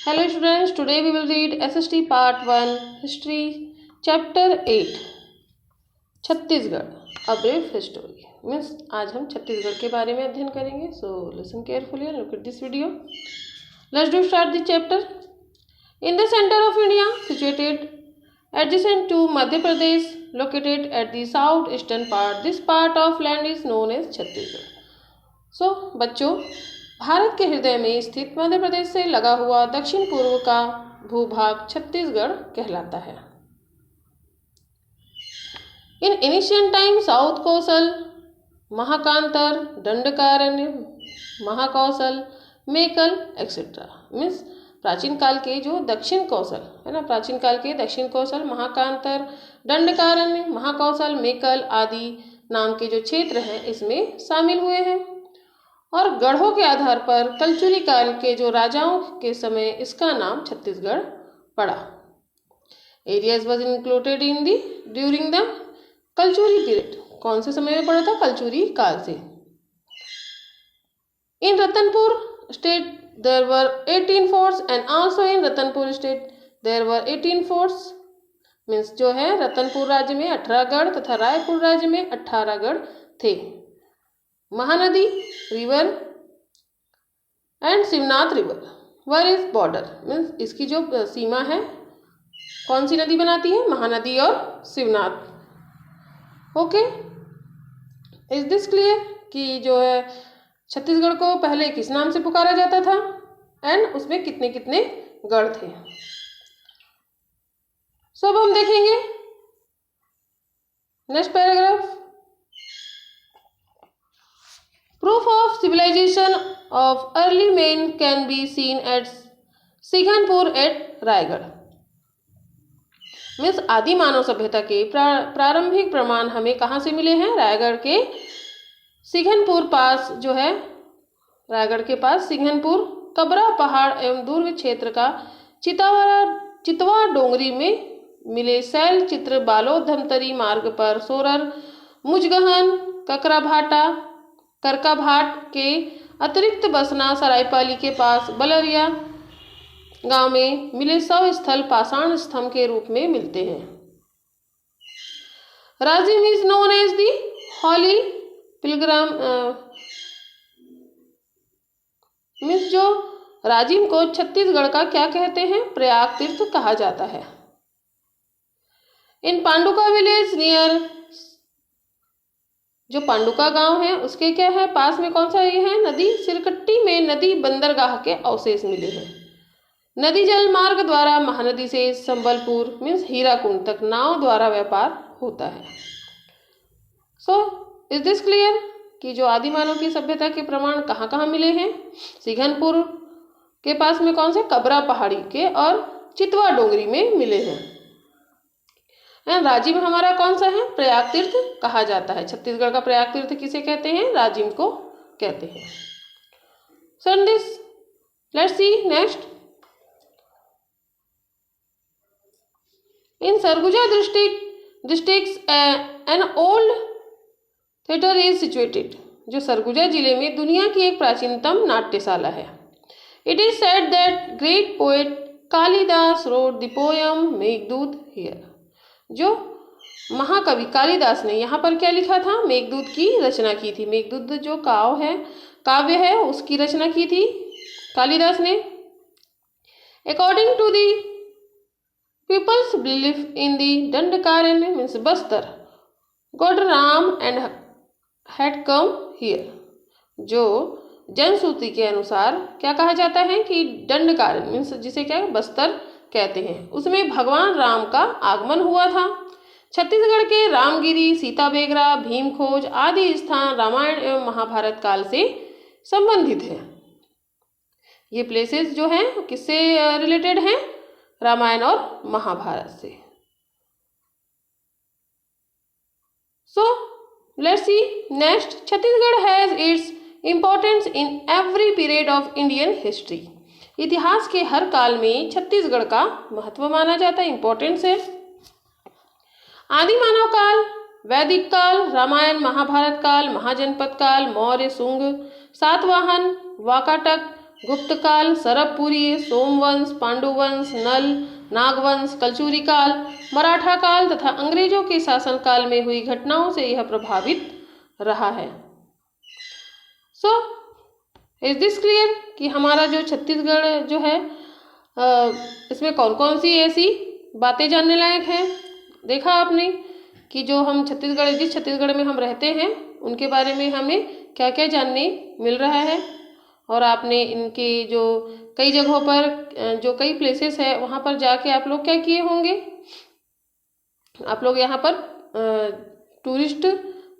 Hello students, today we will read SST Part 1 History Chapter 8 Chhattisgarh A Brief History means आज हम छत्तीसगढ़ के बारे में अध्ययन करेंगे. So listen carefully and look at this video. Let's do start the chapter. In the center of India, situated adjacent to Madhya Pradesh, located at the southeastern part, this part of land is known as Chhattisgarh. So बच्चों, भारत के हृदय में स्थित मध्य प्रदेश से लगा हुआ दक्षिण पूर्व का भूभाग छत्तीसगढ़ कहलाता है. In ancient time south Kosal, Mahakantar, Dandakaranya, Mahakoshal, Mekal etcetera means प्राचीन काल के जो दक्षिण कौशल है ना, प्राचीन काल के दक्षिण कौशल, महाकांतर, दंडकारण्य, महाकौशल, मेकल आदि नाम के जो क्षेत्र हैं इसमें शामिल हुए हैं. और गढ़ों के आधार पर कलचुरी काल के जो राजाओं के समय इसका नाम छत्तीसगढ़ पड़ा. Areas was included in the during the Kalachuri period. कौन से समय में पड़ा था? कलचुरी काल से. In Ratanpur state there were 18 forts and also in Ratanpur state there were 18 forts means जो है रतनपुर राज्य में 18 गढ़ तथा रायपुर राज्य में 18 गढ़ थे. Mahanadi river and Shivnath river were is border means इसकी जो सीमा है कौन सी नदी बनाती है? महानदी और Shivnath. Okay, is this clear कि जो है छत्तीसगढ़ को पहले किस नाम से पुकारा जाता था एंड उसमें कितने कितने गढ़ थे. सो अब हम देखेंगे next paragraph. Proof of civilization of early men can be seen at Singhanpur at Raigarh means आदि मानव सभ्यता के प्रारंभिक प्रमाण हमें कहाँ से मिले हैं? रायगढ़ के सिंघनपुर पास जो है, रायगढ़ के पास सिंघनपुर कबरा पहाड़ एवं दुर्ग क्षेत्र का चितवा डोंगरी में मिले शैल चित्र बालोद धमतरी मार्ग पर सोरर, मुजगहन, करकाभाट के अतिरिक्त बसना सरायपाली के पास बलरिया गांव में मिले 100 स्थल पाषाण स्तंभ के रूप में मिलते हैं. Rajim is known as the holy pilgrim means जो राजिम को छत्तीसगढ़ का क्या कहते हैं? प्रयाग तीर्थ कहा जाता है. इन पांडुका विलेज नियर जो पांडुका गांव है उसके क्या है पास में कौन सा ये है? नदी सिरकट्टी में नदी बंदरगाह के अवशेष मिले हैं. नदी जल मार्ग द्वारा महानदी से संबलपुर मीन्स हीराकुंड तक नाव द्वारा व्यापार होता है. सो इज दिस क्लियर कि जो आदि मानव की सभ्यता के प्रमाण कहाँ कहाँ मिले हैं? सिंघनपुर के पास में कौन से? कबरा पहाड़ी के और चितवा डोंगरी में मिले हैं. राजिम हमारा कौन सा है? प्रयाग तीर्थ कहा जाता है. छत्तीसगढ़ का प्रयाग तीर्थ किसे कहते हैं? राजिम को कहते हैं. So in this let's see next. In Surguja district an old theatre is situated. जो सरगुजा जिले में दुनिया की एक प्राचीनतम नाट्यशाला है. It is said that great poet Kalidas road the poem Meghdoot here. जो महाकवि कालिदास ने यहाँ पर क्या लिखा था? मेघदूत की रचना की थी. मेघदूत जो काव्य है उसकी रचना की थी कालिदास ने. According to the people's belief in the Dandakaranya means Bastar god Ram and had come here. जो जनश्रुति के अनुसार क्या कहा जाता है कि दंडकारण्य मीन्स जिसे क्या बस्तर कहते हैं, उसमें भगवान राम का आगमन हुआ था. छत्तीसगढ़ के रामगिरी, सीता बेगरा, भीमखोज आदि स्थान रामायण एवं महाभारत काल से संबंधित है. ये प्लेसेस जो हैं किससे रिलेटेड हैं? रामायण और महाभारत से. सो let's see next. Chhattisgarh has its importance in every period of Indian history. इतिहास के हर काल में छत्तीसगढ़ का महत्व माना जाता है, इंपॉर्टेंस है. आदि मानव काल, वैदिक काल, रामायण महाभारत काल, महाजनपद काल, मौर्य, शुंग, सातवाहन, वाकाटक, गुप्त काल, सरबपुरी, सोमवंश, पांडुवंश, नल, नागवंश, कलचुरी काल, मराठा काल तथा अंग्रेजों के शासन काल में हुई घटनाओं से यह प्रभावित रहा है। सो इज दिस क्लियर कि हमारा जो छत्तीसगढ़ जो है इसमें कौन कौन सी ऐसी बातें जानने लायक हैं। देखा आपने कि जो हम जिस छत्तीसगढ़ में हम रहते हैं उनके बारे में हमें क्या क्या जानने मिल रहा है। और आपने इनके जो कई जगहों पर जो कई प्लेसेस है वहाँ पर जाके आप लोग क्या किए होंगे, आप लोग यहाँ पर टूरिस्ट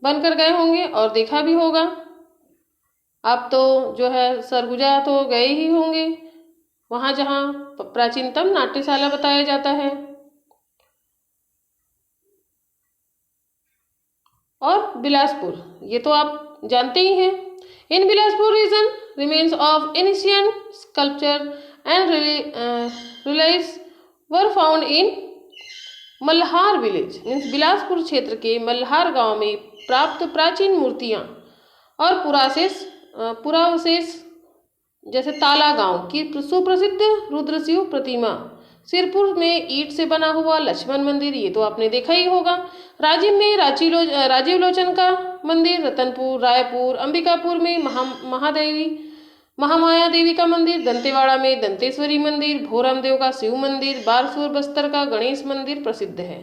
बनकर गए होंगे और देखा भी होगा। आप तो जो है सरगुजा तो गए ही होंगे, वहाँ जहाँ प्राचीनतम नाट्यशाला बताया जाता है। और बिलासपुर ये तो आप जानते ही हैं। In Bilaspur region remains of ancient sculpture and reliefs were found in Malhar village. Means Bilaspur क्षेत्र के मल्हार गांव में प्राप्त प्राचीन मूर्तियां और पुरावशेष जैसे ताला गांव की सुप्रसिद्ध रुद्रशिव प्रतिमा, सिरपुर में ईंट से बना हुआ लक्ष्मण मंदिर, ये तो आपने देखा ही होगा। राजिम में राजीव लोचन का मंदिर, रतनपुर, रायपुर, अंबिकापुर में महामाया देवी का मंदिर, दंतेवाड़ा में दंतेश्वरी मंदिर, भोरमदेव का शिव मंदिर, बारसूर बस्तर का गणेश मंदिर प्रसिद्ध है।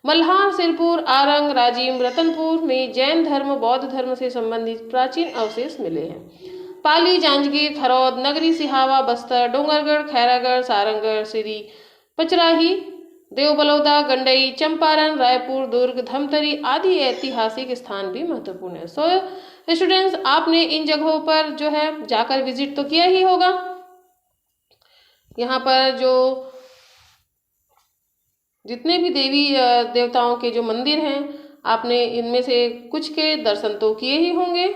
मल्हार, सिरपुर, आरंग, राजिम, रतनपुर में जैन धर्म, बौद्ध धर्म से संबंधित प्राचीन अवशेष मिले हैं। पाली, जांजगीर, खरौद, नगरी, सिहावा, बस्तर, डोंगरगढ़, खैरागढ़, सारंगढ़, सिरी, पचराही, देवबलौदा, गंडई, चंपारण, रायपुर, दुर्ग, धमतरी आदि ऐतिहासिक स्थान भी महत्वपूर्ण है। सो स्टूडेंट्स, आपने इन जगहों पर जो है जाकर विजिट तो किया ही होगा। यहाँ पर जो जितने भी देवी देवताओं के जो मंदिर हैं, आपने इनमें से कुछ के दर्शन तो किए ही होंगे।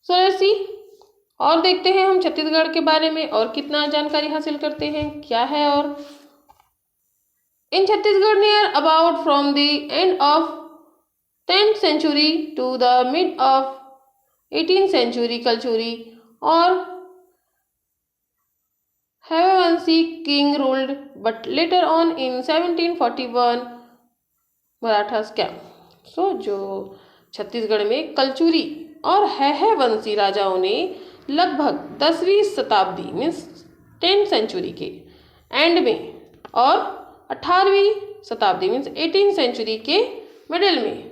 सो लेट्स सी, और देखते हैं हम छत्तीसगढ़ के बारे में और कितना जानकारी हासिल करते हैं, क्या है। और in Chhattisgarh near about from the end of 10th century to the mid of 18th century Kalachuri और Havavanshi king ruled, but later on in 1741 Marathas क्या। सो जो छत्तीसगढ़ में कलचुरी और हैहवंशी राजाओं ने लगभग 10वीं शताब्दी मीन्स 10th century के एंड में और 18वीं शताब्दी मीन्स 18th century के मिडिल में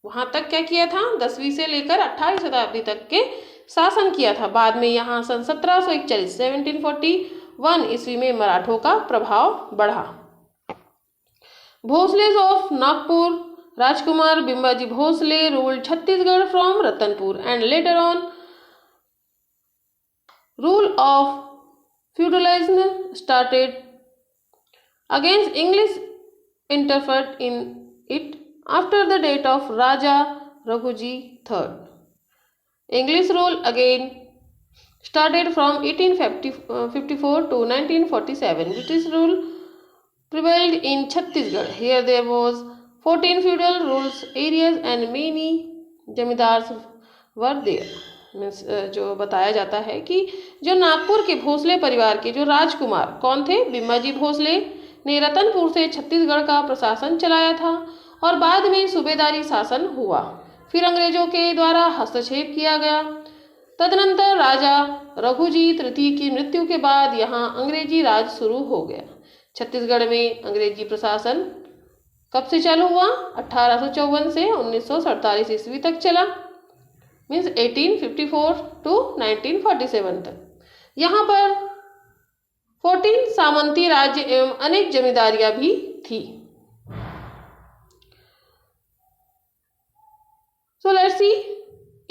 वहाँ तक क्या किया था, 10वीं से लेकर 18वीं शताब्दी तक के शासन किया था। बाद में यहाँ सन 1741 1741 ईस्वी में मराठों का प्रभाव बढ़ा। भोसलेज ऑफ नागपुर राजकुमार Bimbaji Bhosle ruled Chhattisgarh from Ratanpur and later on rule of feudalism started against English interfered in it after the death of Raja Raghuji III. English rule again started from 1854 to 1947. British rule prevailed in Chhattisgarh. Here there was 14 feudal rules areas and many zamindars were there. Means जो बताया जाता है कि जो नागपुर के भोसले परिवार के जो राजकुमार कौन थे, बिम्बाजी भोसले ने रतनपुर से छत्तीसगढ़ का प्रशासन चलाया था और बाद में सूबेदारी शासन हुआ। फिर अंग्रेजों के द्वारा हस्तक्षेप किया गया। तदनंतर राजा रघुजी तृतीय की मृत्यु के बाद यहाँ अंग्रेजी राज शुरू हो गया। छत्तीसगढ़ में अंग्रेजी प्रशासन कब से चालू हुआ, 1854 से 1947 ईस्वी तक चला, मीन्स 1854 टू 1947 तक। यहाँ पर 14 सामंती राज्य एवं अनेक जमींदारियां भी थी। So let's see,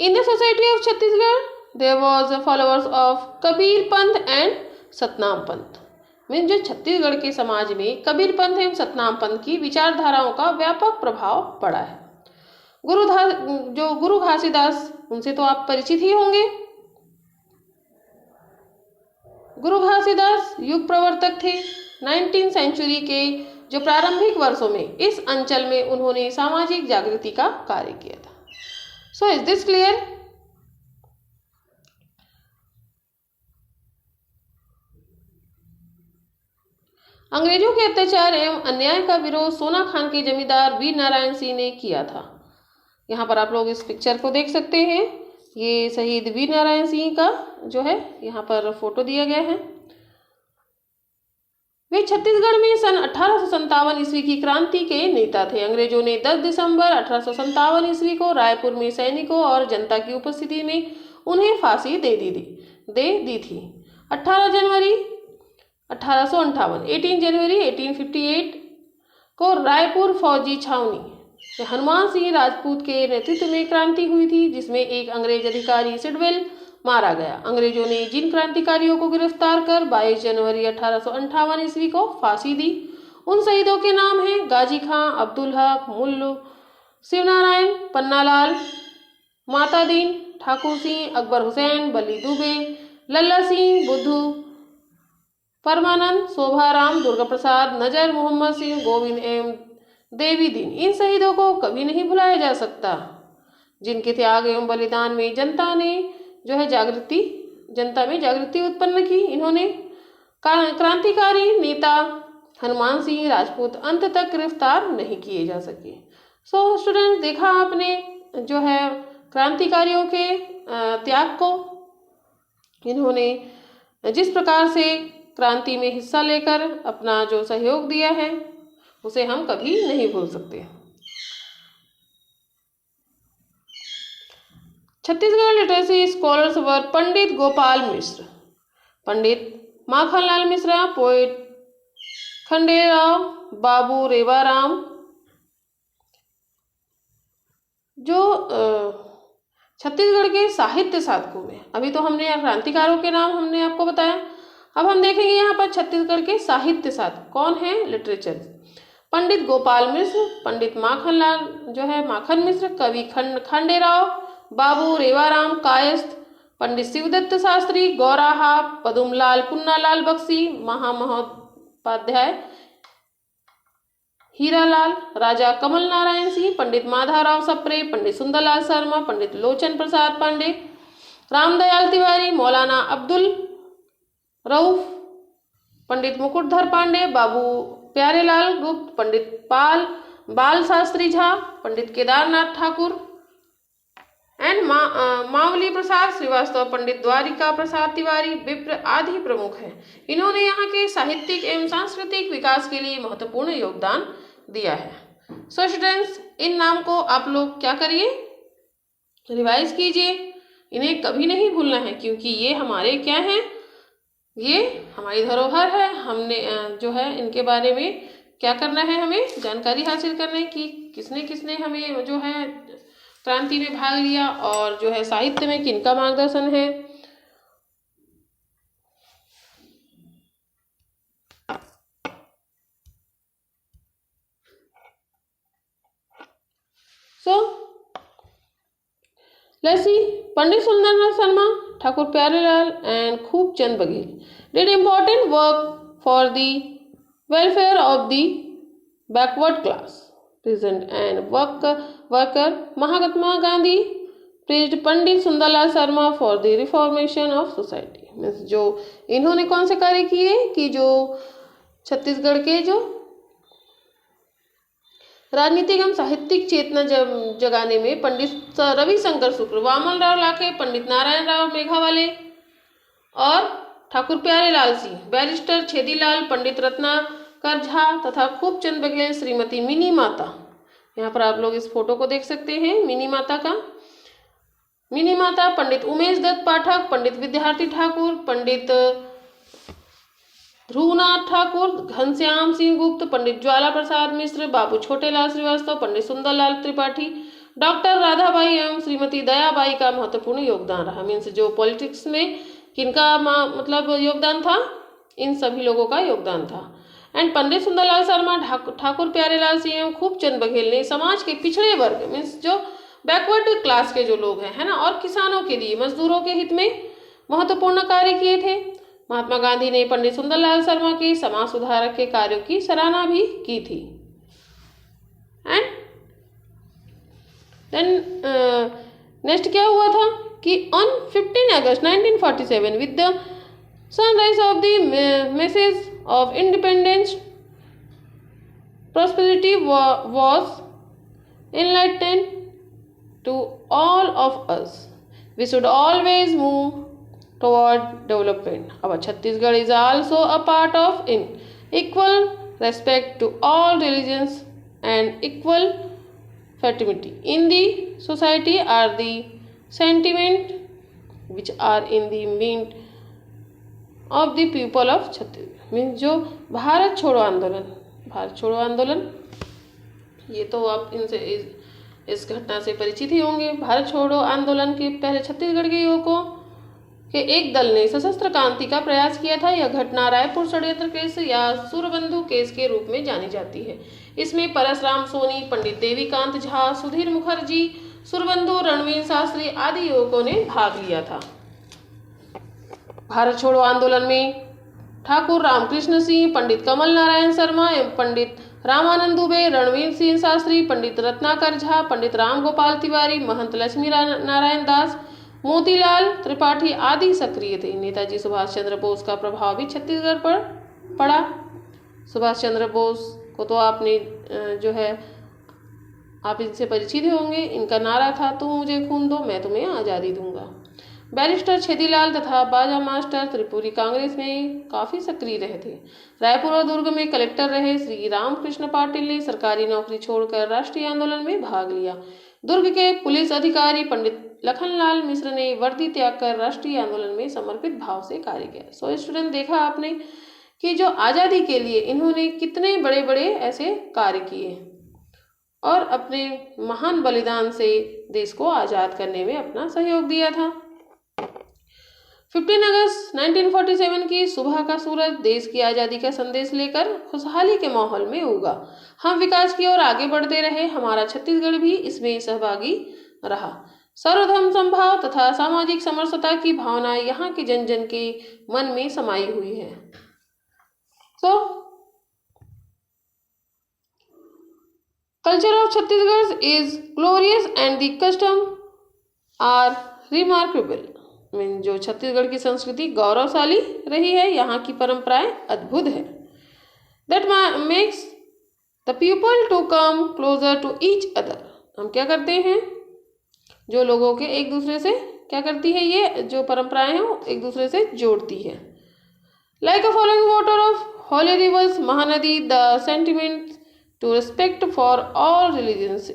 in the society of Chhattisgarh there was followers of Kabir Panth and Satnam पंथ। मीन्स जो छत्तीसगढ़ के समाज में कबीर पंथ एवं सतनाम पंथ की विचारधाराओं का व्यापक प्रभाव पड़ा है। गुरु घासीदास, उनसे तो आप परिचित ही होंगे। गुरु घासीदास युग प्रवर्तक थे। 19th सेंचुरी के जो प्रारंभिक वर्षों में इस अंचल में उन्होंने सामाजिक जागृति का कार्य किया था। So is this clear? अंग्रेजों के अत्याचार एवं अन्याय का विरोध सोना खान के जमींदार वीर नारायण सिंह ने किया था। यहाँ पर आप लोग इस पिक्चर को देख सकते हैं। ये शहीद वीर नारायण सिंह का जो है यहाँ पर फोटो दिया गया है। वे छत्तीसगढ़ में सन 1857 ईस्वी की क्रांति के नेता थे। अंग्रेजों ने 10 दिसंबर 1857 ईस्वी को रायपुर में सैनिकों और जनता की उपस्थिति में उन्हें फांसी दे दी थी। 18 जनवरी 1858 को रायपुर फौजी छावनी हनुमान सिंह राजपूत के नेतृत्व में क्रांति हुई थी, जिसमें एक अंग्रेज अधिकारी सिडवेल मारा गया। अंग्रेजों ने जिन क्रांतिकारियों को गिरफ्तार कर 22 जनवरी 1858 ईस्वी को फांसी दी, उन शहीदों के नाम हैं गाजी खां, अब्दुल हक, मुल्लू, शिवनारायण, पन्नालाल, माता दीन, ठाकुर सिंह, अकबर हुसैन, बली दुबे, लल्ला सिंह, बुद्धू, परमानंद, शोभाराम, दुर्गा प्रसाद, नजर, मोहम्मद सिंह, गोविंद एवं देवी दीन। इन शहीदों को कभी नहीं भुलाया जा सकता, जिनके त्याग एवं बलिदान में जनता में जागृति उत्पन्न की। इन्होंने क्रांतिकारी नेता हनुमान सिंह राजपूत अंत तक गिरफ्तार नहीं किए जा सके। सो स्टूडेंट्स, देखा आपने जो है क्रांतिकारियों के त्याग को। इन्होंने जिस प्रकार से क्रांति में हिस्सा लेकर अपना जो सहयोग दिया है उसे हम कभी नहीं भूल सकते। छत्तीसगढ़ लिटरेसी स्कॉलर्स वर पंडित गोपाल मिश्र, पंडित माखनलाल मिश्रा, पोएट खंडेराव, बाबू रेवाराम। जो छत्तीसगढ़ के साहित्य साधकों में, अभी तो हमने क्रांतिकारों के नाम हमने आपको बताया, अब हम देखेंगे यहाँ पर छत्तीसगढ़ के साहित्य साधक कौन है। लिटरेचर पंडित गोपाल मिश्र, पंडित माखन मिश्र, कवि खंडेराव, बाबू रेवाराम कायस्थ, पंडित शिवदत्त शास्त्री, गौराहा, पदुमलाल, पुन्नालाल बख्शी, महामहोपाध्याय हीरालाल, राजा कमल नारायण सिंह, पंडित माधवराव सप्रे, पंडित सुंदरलाल शर्मा, पंडित लोचन प्रसाद पांडे, रामदयाल तिवारी, मौलाना अब्दुल रऊफ, पंडित मुकुटधर पांडे, बाबू प्यारेलाल गुप्त, पंडित बाल शास्त्री झा, पंडित केदारनाथ ठाकुर एंड मावली प्रसाद श्रीवास्तव, पंडित द्वारिका प्रसाद तिवारी, विप्र आदि प्रमुख हैं। इन्होंने यहाँ के साहित्यिक एवं सांस्कृतिक विकास के लिए महत्वपूर्ण योगदान दिया है। सो स्टूडेंट्स, इन नाम को आप लोग क्या करिए, रिवाइज कीजिए। इन्हें कभी नहीं भूलना है, क्योंकि ये हमारे क्या हैं, ये हमारी धरोहर है। हमने जो है इनके बारे में क्या करना है, हमें जानकारी हासिल करना है कि किसने किसने हमें जो है क्रांति में भाग लिया और जो है साहित्य में किनका मार्गदर्शन है। So let's see, Pandit Sundarlal Sharma, Thakur Pyarelal and Khubchand Baghel did important work for the welfare of the backward class. Present and worker Mahatma Gandhi praised Pandit Sundarlal Sharma for the reformation of society. Means जो इन्होंने कौन से कार्य किए कि जो छत्तीसगढ़ के जो राजनीतिक एवं साहित्यिक चेतना जगाने में पंडित रविशंकर शुक्ल, वामन राव लाखे, पंडित नारायण राव मेघावाले और ठाकुर प्यारेलाल सिंह, बैरिस्टर छेदीलाल, पंडित रत्नाकर झा तथा खूबचंद बघेल, श्रीमती मिनी माता। यहाँ पर आप लोग इस फोटो को देख सकते हैं मिनी माता का। मिनी माता पंडित उमेश दत्त पाठक, पंडित विद्यार्थी ठाकुर, पंडित ध्रुवनाथ ठाकुर, घनश्याम सिंह गुप्त, पंडित ज्वाला प्रसाद मिश्र, बाबू छोटेलाल श्रीवास्तव, पंडित सुंदरलाल त्रिपाठी, डॉक्टर राधाबाई एवं श्रीमती दयाबाई का महत्वपूर्ण योगदान रहा। मीन्स जो पॉलिटिक्स में किनका मतलब योगदान था, इन सभी लोगों का योगदान था। एंड पंडित सुंदरलाल शर्मा, ठाकुर प्यारेलाल सिंह एवं खूबचंद बघेल ने समाज के पिछड़े वर्ग मीन्स जो बैकवर्ड क्लास के जो लोग हैं, है ना, और किसानों के लिए, मजदूरों के हित में महत्वपूर्ण कार्य किए थे। महात्मा गांधी ने पंडित सुंदरलाल शर्मा के समाज सुधारक के कार्यों की सराहना भी की थी। एंड देन नेक्स्ट क्या हुआ था कि on 15 August 1947 with the sunrise of the message of independence prosperity was enlightened to all of us. We should always move toward development. Our Chhattisgarh is also a part of in equal respect to all religions and equal fraternity in the society are the sentiment which are in the mind of the people of Chhattisgarh. Means जो भारत छोड़ो आंदोलन ये तो आप इनसे इस घटना से परिचित ही होंगे। भारत छोड़ो आंदोलन के पहले छत्तीसगढ़ के युवकों के एक दल ने सशस्त्र क्रांति का प्रयास किया था। यह घटना रायपुर षड्यंत्र केस या सूरबंधु केस के रूप में जानी जाती है। इसमें परसराम सोनी, पंडित देवीकांत झा, सुधीर मुखर्जी, सूरबंधु, रणवीर शास्त्री आदि युवकों ने भाग लिया था। भारत छोड़ो आंदोलन में ठाकुर रामकृष्ण सिंह, पंडित कमल नारायण शर्मा एवं पंडित रामानंद दुबे, रणवीर सिंह शास्त्री, पंडित रत्नाकर झा, पंडित राम गोपाल तिवारी, महंत लक्ष्मी नारायण दास, मोतीलाल त्रिपाठी आदि सक्रिय थे। नेताजी सुभाष चंद्र बोस का प्रभाव भी छत्तीसगढ़ पर पड़ा। सुभाष चंद्र बोस को तो आपने जो है आप इनसे परिचित होंगे। इनका नारा था तुम मुझे खून दो मैं तुम्हें आज़ादी दूंगा। बैरिस्टर छेदीलाल तथा बाजा मास्टर त्रिपुरी कांग्रेस में काफ़ी सक्रिय रहे थे। रायपुर और दुर्ग में कलेक्टर रहे श्री रामकृष्ण पाटिल ने सरकारी नौकरी छोड़कर राष्ट्रीय आंदोलन में भाग लिया। दुर्ग के पुलिस अधिकारी पंडित लखनलाल मिश्र ने वर्दी त्याग कर राष्ट्रीय आंदोलन में समर्पित भाव से कार्य किया। सो स्टूडेंट, देखा आपने कि जो आज़ादी के लिए इन्होंने कितने बड़े बड़े ऐसे कार्य किए और अपने महान बलिदान से देश को आज़ाद करने में अपना सहयोग दिया था। 15 अगस्त 1947 की सुबह का सूरज देश की आज़ादी का संदेश लेकर खुशहाली के माहौल में उगा। हम विकास की ओर आगे बढ़ते रहे। हमारा छत्तीसगढ़ भी इसमें सहभागी रहा। सर्वधर्म समभाव तथा सामाजिक समरसता की भावना यहाँ के जन जन के मन में समाई हुई है। Culture of Chhattisgarh is glorious and the custom are remarkable. जो छत्तीसगढ़ की संस्कृति गौरवशाली रही है, यहाँ की परंपराएं अद्भुत है। That makes the people to come closer to each other. हम क्या करते हैं, जो लोगों के एक दूसरे से क्या करती है, ये जो परंपराएं हैं वो एक दूसरे से जोड़ती है। Like a following water of holy rivers Mahanadi, the sentiment to respect for all religions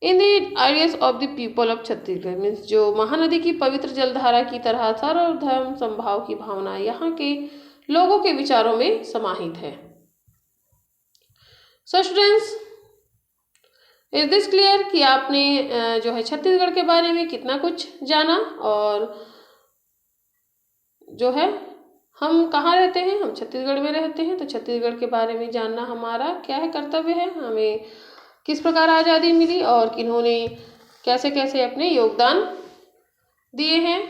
in the ideas of the people of Chhattisgarh. Means जो महानदी की पवित्र जलधारा की तरह सर्वधर्म समभाव की भावना यहाँ के लोगों के विचारों में समाहित है। So students, is this clear कि आपने जो है छत्तीसगढ़ के बारे में कितना कुछ जाना और जो है हम कहाँ रहते हैं, हम छत्तीसगढ़ में रहते हैं, तो छत्तीसगढ़ के बारे में जानना हमारा क्या है, कर्तव्य है। हमें किस प्रकार आज़ादी मिली और किन्होंने कैसे कैसे अपने योगदान दिए हैं,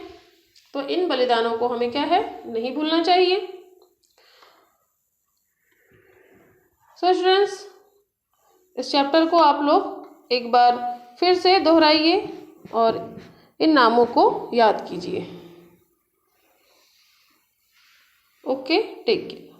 तो इन बलिदानों को हमें क्या है नहीं भूलना चाहिए। सो स्टूडेंट्स, इस चैप्टर को आप लोग एक बार फिर से दोहराइए और इन नामों को याद कीजिए। Okay, take care.